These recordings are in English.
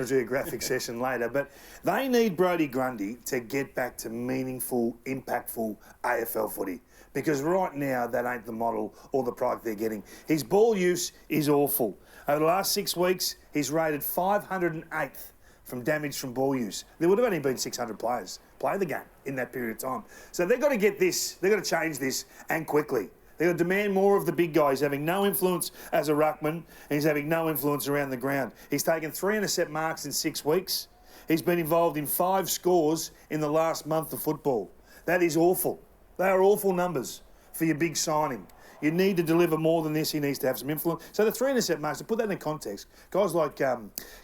geographic session later, but they need Brodie Grundy to get back to meaningful, impactful AFL footy, because right now that ain't the model or the product they're getting. His ball use is awful. Over the last 6 weeks, he's rated 508th from damage from ball use. There would have only been 600 players play the game in that period of time. So they've got to get this, they've got to change this, and quickly. They've got to demand more of the big guy. He's having no influence as a ruckman, and he's having no influence around the ground. He's taken 3 intercept marks in 6 weeks. He's been involved in 5 scores in the last month of football. That is awful. They are awful numbers for your big signing. You need to deliver more than this. He needs to have some influence. So the 3 intercept marks, to put that in context, guys like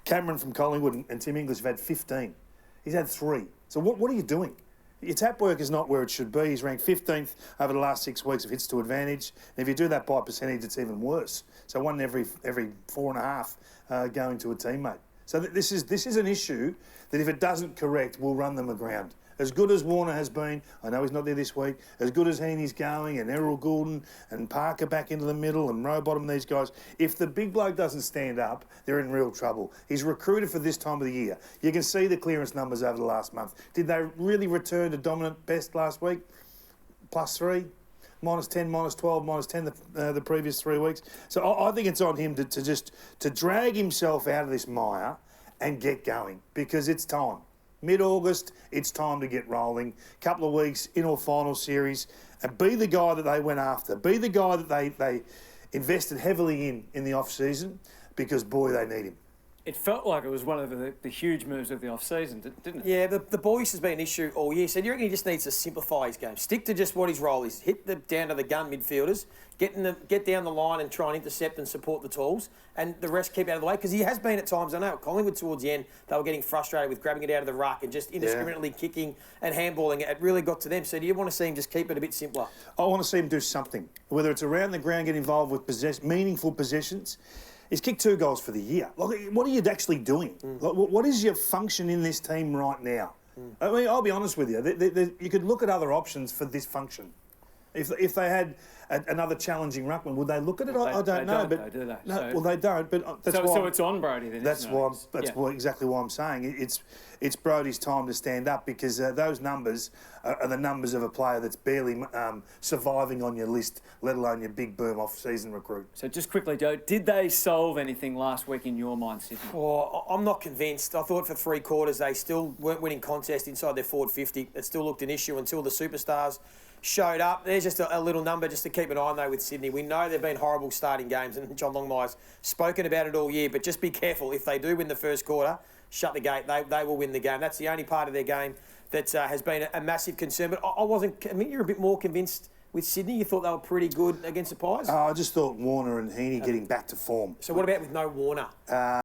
Cameron from Collingwood and Tim English have had 15. He's had 3. So what are you doing? Your tap work is not where it should be. He's ranked 15th over the last 6 weeks of hits to advantage. And if you do that by percentage, it's even worse. So 1 in every 4.5 going to a teammate. So this is an issue that if it doesn't correct, will run them aground. As good as Warner has been, I know he's not there this week, as good as Heaney's going, and Errol Goulden and Parker back into the middle and Rowbottom, these guys, if the big bloke doesn't stand up, they're in real trouble. He's recruited for this time of the year. You can see the clearance numbers over the last month. Did they really return to dominant best last week? +3? -10, -12, -10 the previous 3 weeks. So I think it's on him to drag himself out of this mire and get going, because it's time. Mid-August, it's time to get rolling. Couple of weeks in or final series, and be the guy that they went after. Be the guy that they invested heavily in the off-season, because, boy, they need him. It felt like it was one of the huge moves of the off-season, didn't it? Yeah, the ball use has been an issue all year. So you reckon he just needs to simplify his game? Stick to just what his role is. Hit down to the gun midfielders, get down the line and try and intercept and support the tools, and the rest keep out of the way. Because he has been at times, I know, at Collingwood towards the end, they were getting frustrated with grabbing it out of the ruck and just indiscriminately kicking and handballing it. It really got to them. So do you want to see him just keep it a bit simpler? I want to see him do something, whether it's around the ground, get involved with meaningful possessions. He's kicked 2 goals for the year. Like, what are you actually doing? Like, what is your function in this team right now? I mean, I'll be honest with you. You could look at other options for this function. If they had another challenging ruckman, would they look at it? I don't know. But do they? No, well, they don't. But that's why. So it's on Brodie then. That's exactly why I'm saying it's Brodie's time to stand up, because those numbers are the numbers of a player that's barely surviving on your list, let alone your big boom off-season recruit. So just quickly, Joe, did they solve anything last week in your mind, Sydney? Oh, I'm not convinced. I thought for 3 quarters they still weren't winning contests inside their forward 50. It still looked an issue until the superstars showed up. There's just a little number just to keep an eye on, though, with Sydney. We know they've been horrible starting games, and John Longmire's spoken about it all year, but just be careful. If they do win the first quarter, shut the gate. They will win the game. That's the only part of their game that has been a massive concern. But I mean, you're a bit more convinced with Sydney. You thought they were pretty good against the Pies? I just thought Warner and Heaney getting back to form. So what about with no Warner?